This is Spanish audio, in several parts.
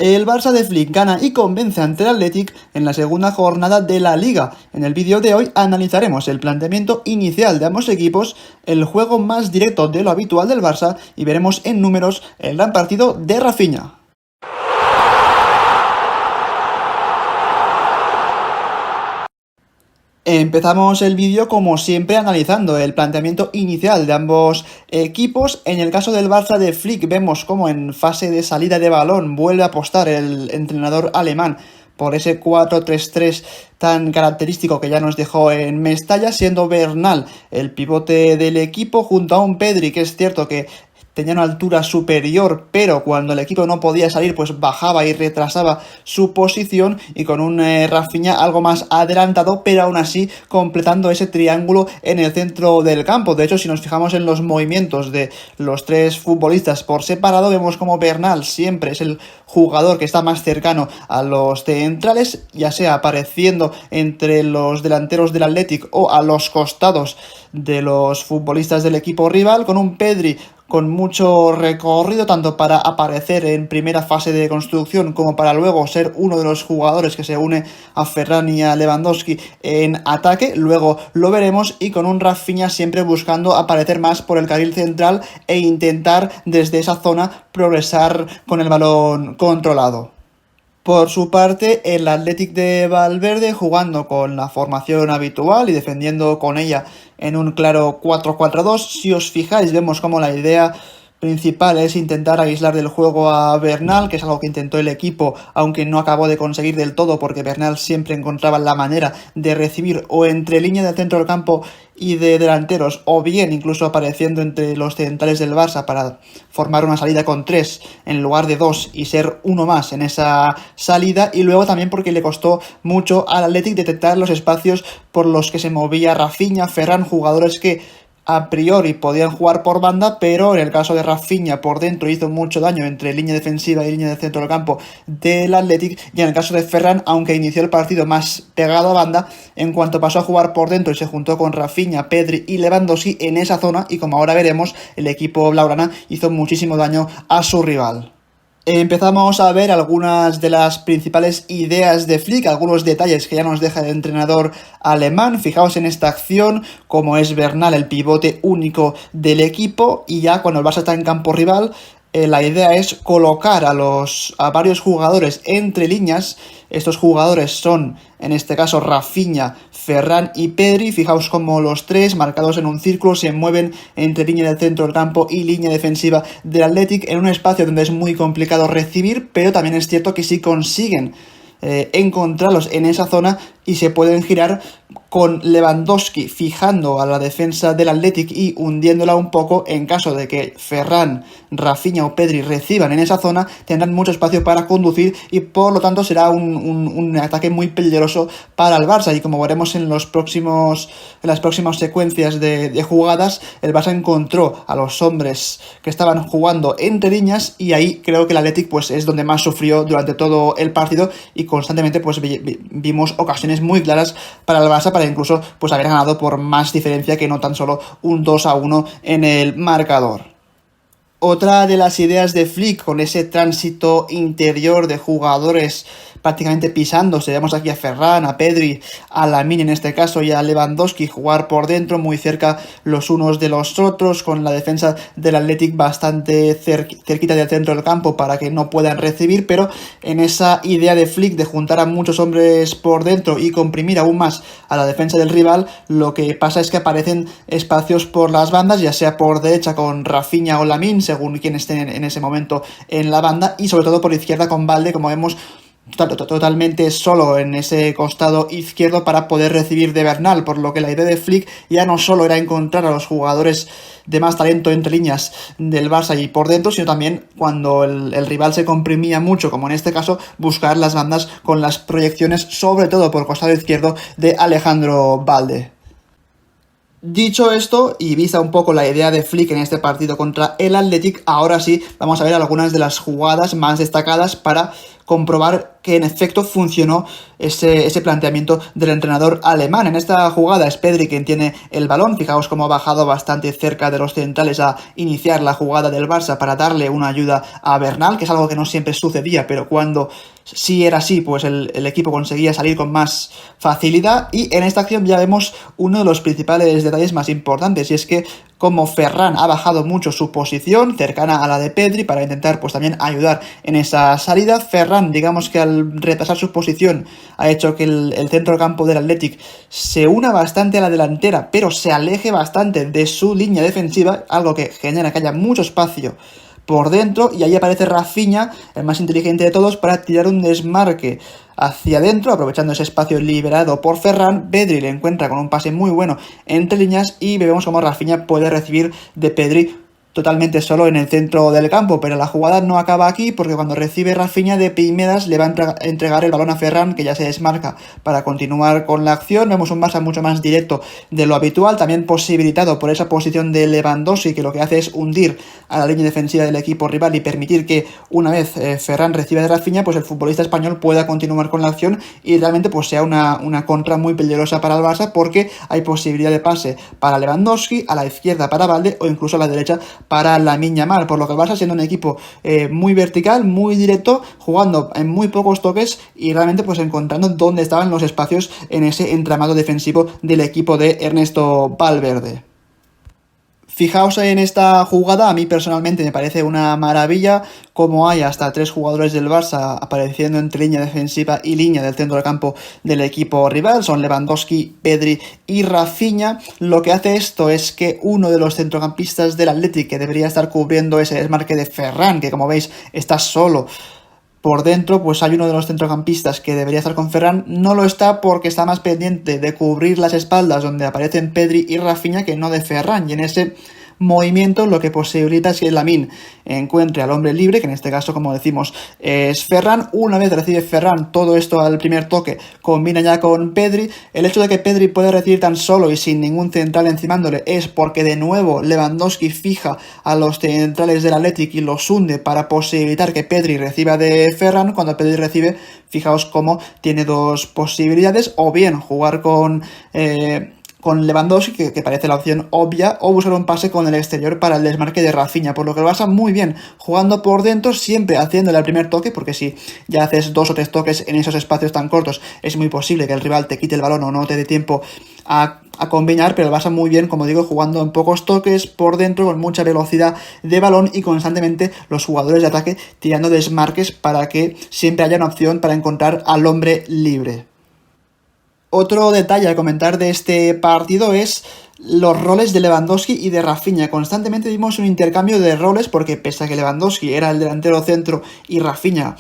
El Barça de Flick gana y convence ante el Athletic en la segunda jornada de la Liga. En el vídeo de hoy analizaremos el planteamiento inicial de ambos equipos, el juego más directo de lo habitual del Barça y veremos en números el gran partido de Rafinha. Empezamos el vídeo como siempre analizando el planteamiento inicial de ambos equipos. En el caso del Barça de Flick vemos como en fase de salida de balón vuelve a apostar el entrenador alemán por ese 4-3-3 tan característico que ya nos dejó en Mestalla, siendo Bernal el pivote del equipo junto a un Pedri que es cierto que tenía una altura superior, pero cuando el equipo no podía salir, pues bajaba y retrasaba su posición, y con un Rafinha algo más adelantado, pero aún así completando ese triángulo en el centro del campo. De hecho, si nos fijamos en los movimientos de los tres futbolistas por separado, vemos como Bernal siempre es el jugador que está más cercano a los centrales, ya sea apareciendo entre los delanteros del Athletic o a los costados de los futbolistas del equipo rival, con un Pedri con mucho recorrido tanto para aparecer en primera fase de construcción como para luego ser uno de los jugadores que se une a Ferran y a Lewandowski en ataque. Luego lo veremos, y con un Rafinha siempre buscando aparecer más por el carril central e intentar desde esa zona progresar con el balón controlado. Por su parte, el Athletic de Valverde, jugando con la formación habitual y defendiendo con ella en un claro 4-4-2. Si os fijáis, vemos como la idea principal es intentar aislar del juego a Bernal, que es algo que intentó el equipo, aunque no acabó de conseguir del todo, porque Bernal siempre encontraba la manera de recibir o entre línea del centro del campo y de delanteros, o bien incluso apareciendo entre los centrales del Barça para formar una salida con 3 en lugar de 2 y ser uno más en esa salida. Y luego también porque le costó mucho al Athletic detectar los espacios por los que se movía Rafinha, Ferran, jugadores que a priori podían jugar por banda, pero en el caso de Rafinha por dentro hizo mucho daño entre línea defensiva y línea de centro del campo del Athletic, y en el caso de Ferran, aunque inició el partido más pegado a banda, en cuanto pasó a jugar por dentro y se juntó con Rafinha, Pedri y Lewandowski en esa zona, y como ahora veremos, el equipo blaugrana hizo muchísimo daño a su rival. Empezamos a ver algunas de las principales ideas de Flick, algunos detalles que ya nos deja el entrenador alemán. Fijaos en esta acción, como es Bernal el pivote único del equipo, y ya cuando el Barça está en campo rival, la idea es colocar a varios jugadores entre líneas. Estos jugadores son, en este caso, Rafinha, Ferran y Pedri. Fijaos cómo los tres, marcados en un círculo, se mueven entre línea del centro del campo y línea defensiva del Athletic, en un espacio donde es muy complicado recibir, pero también es cierto que sí consiguen encontrarlos en esa zona y se pueden girar, con Lewandowski fijando a la defensa del Athletic y hundiéndola un poco. En caso de que Ferran, Rafinha o Pedri reciban en esa zona, tendrán mucho espacio para conducir y por lo tanto será un ataque muy peligroso para el Barça. Y como veremos en las próximas secuencias de jugadas, el Barça encontró a los hombres que estaban jugando entre líneas, y ahí creo que el Athletic pues es donde más sufrió durante todo el partido, y constantemente pues vimos ocasiones muy claras para el Barça para incluso pues haber ganado por más diferencia que no tan solo un 2-1 en el marcador. Otra de las ideas de Flick, con ese tránsito interior de jugadores prácticamente pisándose, vemos aquí a Ferran, a Pedri, a Lamine en este caso y a Lewandowski jugar por dentro, muy cerca los unos de los otros, con la defensa del Athletic bastante cerquita del centro del campo para que no puedan recibir. Pero en esa idea de Flick de juntar a muchos hombres por dentro y comprimir aún más a la defensa del rival, lo que pasa es que aparecen espacios por las bandas, ya sea por derecha con Rafinha o Lamine, según quien esté en ese momento en la banda, y sobre todo por izquierda con Valde, como vemos, totalmente solo en ese costado izquierdo para poder recibir de Bernal, por lo que la idea de Flick ya no solo era encontrar a los jugadores de más talento entre líneas del Barça y por dentro, sino también cuando el rival se comprimía mucho, como en este caso, buscar las bandas con las proyecciones, sobre todo por costado izquierdo, de Alejandro Valde. Dicho esto, y vista un poco la idea de Flick en este partido contra el Athletic, ahora sí vamos a ver algunas de las jugadas más destacadas para comprobar que en efecto funcionó ese planteamiento del entrenador alemán. En esta jugada es Pedri quien tiene el balón. Fijaos cómo ha bajado bastante cerca de los centrales a iniciar la jugada del Barça para darle una ayuda a Bernal, que es algo que no siempre sucedía, pero cuando sí era así, pues el equipo conseguía salir con más facilidad. Y en esta acción ya vemos uno de los principales detalles más importantes, y es que como Ferran ha bajado mucho su posición cercana a la de Pedri para intentar pues también ayudar en esa salida, Ferran, digamos que al retrasar su posición ha hecho que el centro del campo del Athletic se una bastante a la delantera, pero se aleje bastante de su línea defensiva, algo que genera que haya mucho espacio por dentro, y ahí aparece Rafinha, el más inteligente de todos, para tirar un desmarque hacia adentro, aprovechando ese espacio liberado por Ferran. Pedri le encuentra con un pase muy bueno entre líneas y vemos cómo Rafinha puede recibir de Pedri totalmente solo en el centro del campo, pero la jugada no acaba aquí, porque cuando recibe Rafinha de primeras le va a entregar el balón a Ferran, que ya se desmarca para continuar con la acción. Vemos un Barça mucho más directo de lo habitual, también posibilitado por esa posición de Lewandowski, que lo que hace es hundir a la línea defensiva del equipo rival y permitir que una vez Ferran reciba de Rafinha, pues el futbolista español pueda continuar con la acción y realmente pues sea una contra muy peligrosa para el Barça, porque hay posibilidad de pase para Lewandowski, a la izquierda para Balde o incluso a la derecha para Lamine Yamal, por lo que el Barça siendo un equipo muy vertical, muy directo, jugando en muy pocos toques y realmente pues encontrando dónde estaban los espacios en ese entramado defensivo del equipo de Ernesto Valverde. Fijaos en esta jugada, a mí personalmente me parece una maravilla cómo hay hasta 3 jugadores del Barça apareciendo entre línea defensiva y línea del centro del campo del equipo rival. Son Lewandowski, Pedri y Rafinha. Lo que hace esto es que uno de los centrocampistas del Athletic, que debería estar cubriendo ese desmarque de Ferran, que como veis está solo por dentro, pues hay uno de los centrocampistas que debería estar con Ferran, no lo está porque está más pendiente de cubrir las espaldas donde aparecen Pedri y Rafinha que no de Ferran, y en ese movimiento lo que posibilita es que Lamine encuentre al hombre libre, que en este caso, como decimos, es Ferran. Una vez recibe Ferran todo esto al primer toque, combina ya con Pedri. El hecho de que Pedri pueda recibir tan solo y sin ningún central encimándole es porque de nuevo Lewandowski fija a los centrales del Athletic y los hunde para posibilitar que Pedri reciba de Ferran. Cuando Pedri recibe, fijaos cómo tiene dos posibilidades: o bien jugar con Lewandowski, que parece la opción obvia, o buscar un pase con el exterior para el desmarque de Rafinha, por lo que el Barça muy bien jugando por dentro, siempre haciéndole el primer toque, porque si ya haces 2 o 3 toques en esos espacios tan cortos, es muy posible que el rival te quite el balón o no te dé tiempo a combinar, pero el Barça muy bien, como digo, jugando en pocos toques por dentro, con mucha velocidad de balón y constantemente los jugadores de ataque tirando desmarques para que siempre haya una opción para encontrar al hombre libre. Otro detalle a comentar de este partido es los roles de Lewandowski y de Rafinha. Constantemente vimos un intercambio de roles, porque pese a que Lewandowski era el delantero centro y Rafinha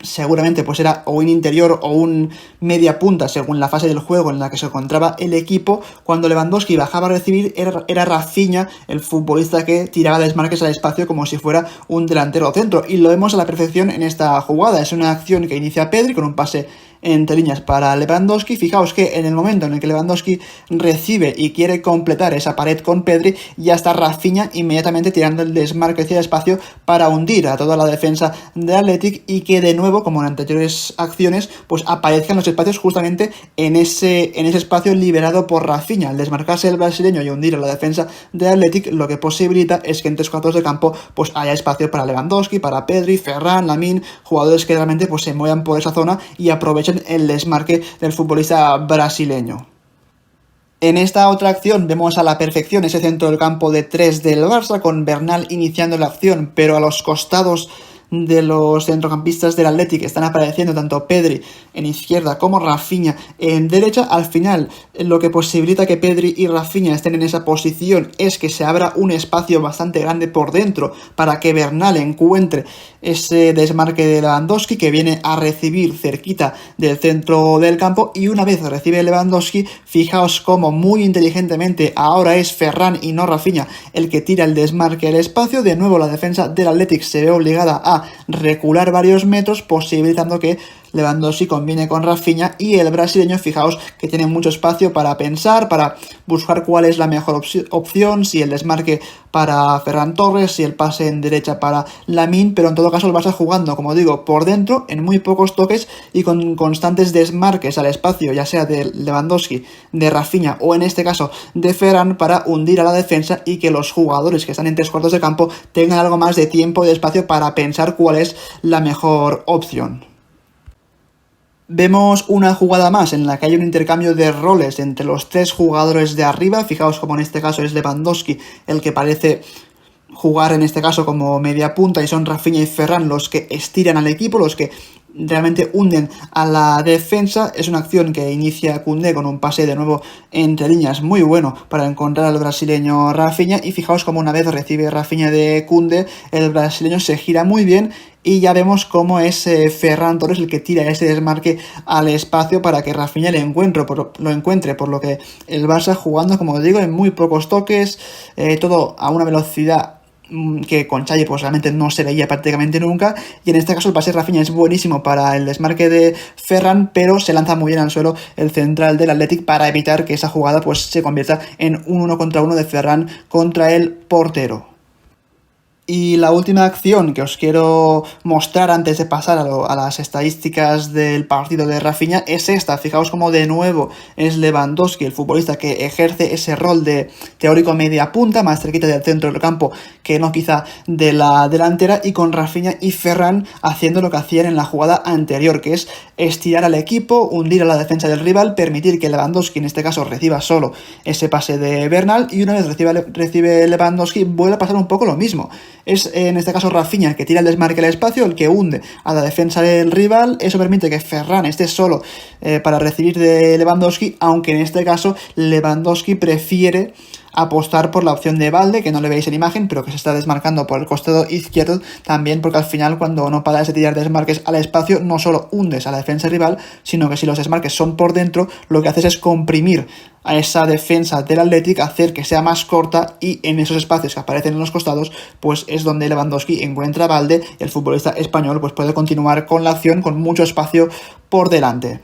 seguramente pues era o un interior o un media punta según la fase del juego en la que se encontraba el equipo, cuando Lewandowski bajaba a recibir era Rafinha el futbolista que tiraba desmarques al espacio como si fuera un delantero centro, y lo vemos a la perfección en esta jugada. Es una acción que inicia Pedri con un pase entre líneas para Lewandowski. Fijaos que en el momento en el que Lewandowski recibe y quiere completar esa pared con Pedri, ya está Rafinha inmediatamente tirando el desmarque hacia el espacio para hundir a toda la defensa del Athletic y que de nuevo, como en anteriores acciones, pues aparezcan los espacios justamente en ese espacio liberado por Rafinha. Al desmarcarse el brasileño y hundir a la defensa del Athletic, lo que posibilita es que en 3 cuartos de campo pues haya espacio para Lewandowski, para Pedri, Ferran, Lamine, jugadores que realmente pues se muevan por esa zona y aprovechen el desmarque del futbolista brasileño. En esta otra acción vemos a la perfección ese centro del campo de 3 del Barça, con Bernal iniciando la acción, pero a los costados de los centrocampistas del Athletic están apareciendo tanto Pedri en izquierda como Rafinha en derecha. Al final, lo que posibilita que Pedri y Rafinha estén en esa posición es que se abra un espacio bastante grande por dentro para que Bernal encuentre ese desmarque de Lewandowski, que viene a recibir cerquita del centro del campo, y una vez recibe Lewandowski, fijaos cómo muy inteligentemente ahora es Ferran y no Rafinha el que tira el desmarque al espacio. De nuevo la defensa del Athletic se ve obligada a recular varios metros, posibilitando que Lewandowski combine con Rafinha, y el brasileño, fijaos que tiene mucho espacio para pensar, para buscar cuál es la mejor opción, si el desmarque para Ferran Torres, si el pase en derecha para Lamine, pero en todo caso el Barça jugando, como digo, por dentro, en muy pocos toques y con constantes desmarques al espacio, ya sea de Lewandowski, de Rafinha o en este caso de Ferran, para hundir a la defensa y que los jugadores que están en 3/4 de campo tengan algo más de tiempo y de espacio para pensar cuál es la mejor opción. Vemos una jugada más en la que hay un intercambio de roles entre los 3 jugadores de arriba. Fijaos como en este caso es Lewandowski el que parece jugar en este caso como media punta, y son Rafinha y Ferran los que estiran al equipo, los que realmente hunden a la defensa. Es una acción que inicia Koundé con un pase de nuevo entre líneas muy bueno para encontrar al brasileño Rafinha, y fijaos como una vez recibe Rafinha de Koundé, el brasileño se gira muy bien y ya vemos cómo es Ferran Torres el que tira ese desmarque al espacio para que Rafinha lo encuentre, por lo que el Barça jugando, como digo, en muy pocos toques, todo a una velocidad que con Xavi pues realmente no se veía prácticamente nunca, y en este caso el pase de Rafinha es buenísimo para el desmarque de Ferran, pero se lanza muy bien al suelo el central del Athletic para evitar que esa jugada pues se convierta en un 1 contra 1 de Ferran contra el portero. Y la última acción que os quiero mostrar antes de pasar a las estadísticas del partido de Rafinha es esta. Fijaos como de nuevo es Lewandowski, el futbolista que ejerce ese rol de teórico media punta, más cerquita del centro del campo que no quizá de la delantera, y con Rafinha y Ferran haciendo lo que hacían en la jugada anterior, que es estirar al equipo, hundir a la defensa del rival, permitir que Lewandowski en este caso reciba solo ese pase de Bernal, y una vez recibe Lewandowski vuelve a pasar un poco lo mismo. Es en este caso Rafinha el que tira el desmarque al espacio, el que hunde a la defensa del rival. Eso permite que Ferran esté solo para recibir de Lewandowski, aunque en este caso Lewandowski prefiere apostar por la opción de Balde, que no le veis en imagen, pero que se está desmarcando por el costado izquierdo también, porque al final cuando no paras de tirar desmarques al espacio no solo hundes a la defensa rival, sino que si los desmarques son por dentro, lo que haces es comprimir a esa defensa del Athletic, hacer que sea más corta, y en esos espacios que aparecen en los costados pues es donde Lewandowski encuentra a Balde y el futbolista español pues puede continuar con la acción con mucho espacio por delante.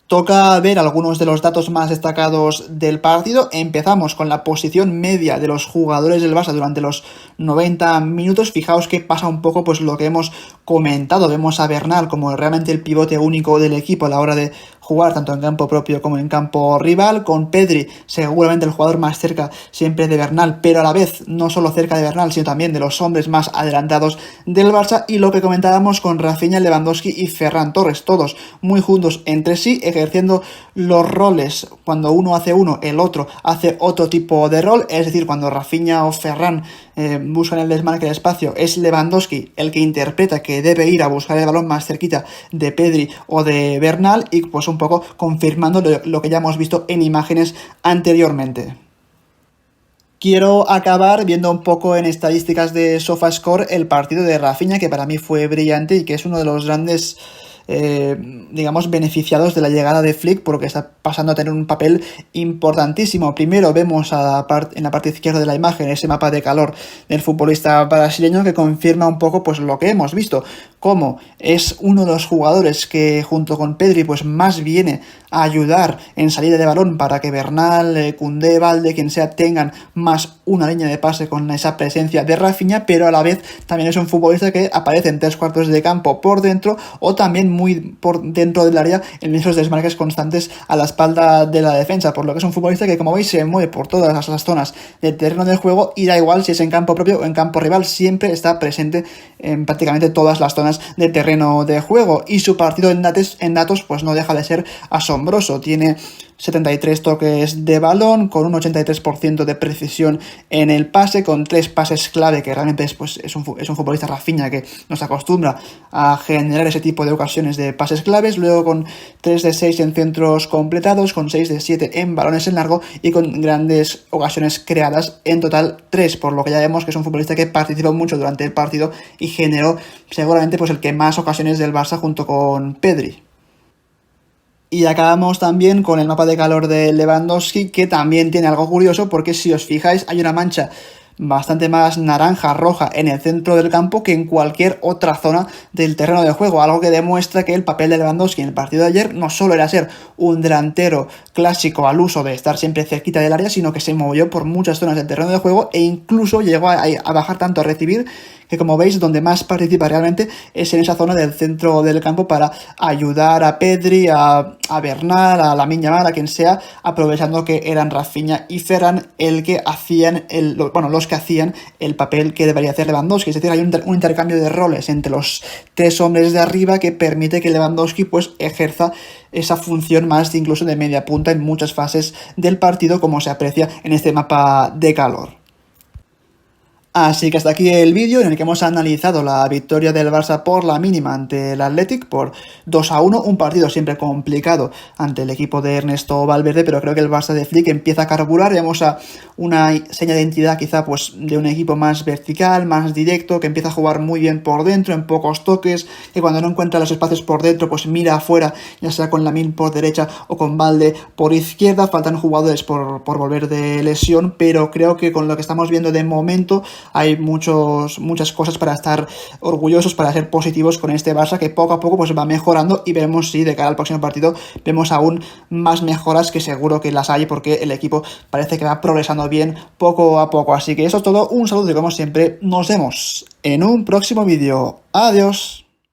Toca ver algunos de los datos más destacados del partido. Empezamos con la posición media de los jugadores del Barça durante los 90 minutos. Fijaos que pasa un poco pues lo que hemos comentado. Vemos a Bernal como realmente el pivote único del equipo a la hora de jugar tanto en campo propio como en campo rival, con Pedri seguramente el jugador más cerca siempre de Bernal, pero a la vez no solo cerca de Bernal, sino también de los hombres más adelantados del Barça, y lo que comentábamos con Rafinha, Lewandowski y Ferran Torres, todos muy juntos entre sí, ejerciendo los roles. Cuando uno hace uno, el otro hace otro tipo de rol, es decir, cuando Rafinha o Ferran buscan el desmarque del espacio, es Lewandowski el que interpreta que debe ir a buscar el balón más cerquita de Pedri o de Bernal, y pues un poco confirmando lo que ya hemos visto en imágenes anteriormente. Quiero acabar viendo un poco en estadísticas de SofaScore el partido de Rafinha, que para mí fue brillante y que es uno de los grandes digamos beneficiados de la llegada de Flick, porque está pasando a tener un papel importantísimo. Primero vemos en la parte izquierda de la imagen ese mapa de calor del futbolista brasileño, que confirma un poco pues lo que hemos visto, como es uno de los jugadores que junto con Pedri pues más viene a ayudar en salida de balón para que Bernal, Koundé, Balde, quien sea, tengan más una línea de pase con esa presencia de Rafinha, pero a la vez también es un futbolista que aparece en 3/4 de campo por dentro, o también muy por dentro del área en esos desmarques constantes a la espalda de la defensa, por lo que es un futbolista que, como veis, se mueve por todas las zonas del terreno del juego, y da igual si es en campo propio o en campo rival, siempre está presente en prácticamente todas las zonas del terreno de juego, y su partido en datos pues no deja de ser asombroso. Tiene 73 toques de balón, con un 83% de precisión en el pase, con 3 pases clave, que realmente es un futbolista Rafinha que nos acostumbra a generar ese tipo de ocasiones de pases claves, luego con 3 de 6 en centros completados, con 6 de 7 en balones en largo, y con grandes ocasiones creadas, en total 3, por lo que ya vemos que es un futbolista que participó mucho durante el partido y generó seguramente pues el que más ocasiones del Barça junto con Pedri. Y acabamos también con el mapa de calor de Lewandowski, que también tiene algo curioso, porque si os fijáis hay una mancha bastante más naranja, roja en el centro del campo que en cualquier otra zona del terreno de juego, algo que demuestra que el papel de Lewandowski en el partido de ayer no solo era ser un delantero clásico al uso de estar siempre cerquita del área, sino que se movió por muchas zonas del terreno de juego e incluso llegó a bajar tanto a recibir que, como veis, donde más participa realmente es en esa zona del centro del campo para ayudar a Pedri, a Bernal, a Lamine Yamal, a quien sea, aprovechando que eran Rafinha y Ferran los que hacían el papel que debería hacer Lewandowski. Es decir, hay un intercambio de roles entre los tres hombres de arriba que permite que Lewandowski pues ejerza esa función más incluso de media punta en muchas fases del partido, como se aprecia en este mapa de calor. Así que hasta aquí el vídeo en el que hemos analizado la victoria del Barça por la mínima ante el Athletic por 2-1, un partido siempre complicado ante el equipo de Ernesto Valverde, pero creo que el Barça de Flick empieza a carburar. Vemos a una seña de identidad quizá pues de un equipo más vertical, más directo, que empieza a jugar muy bien por dentro, en pocos toques, que cuando no encuentra los espacios por dentro pues mira afuera, ya sea con Lamine por derecha o con Valde por izquierda. Faltan jugadores por volver de lesión, pero creo que con lo que estamos viendo de momento hay muchas cosas para estar orgullosos, para ser positivos con este Barça, que poco a poco pues va mejorando, y veremos si de cara al próximo partido vemos aún más mejoras, que seguro que las hay, porque el equipo parece que va progresando bien poco a poco. Así que eso es todo, un saludo y como siempre nos vemos en un próximo vídeo. Adiós.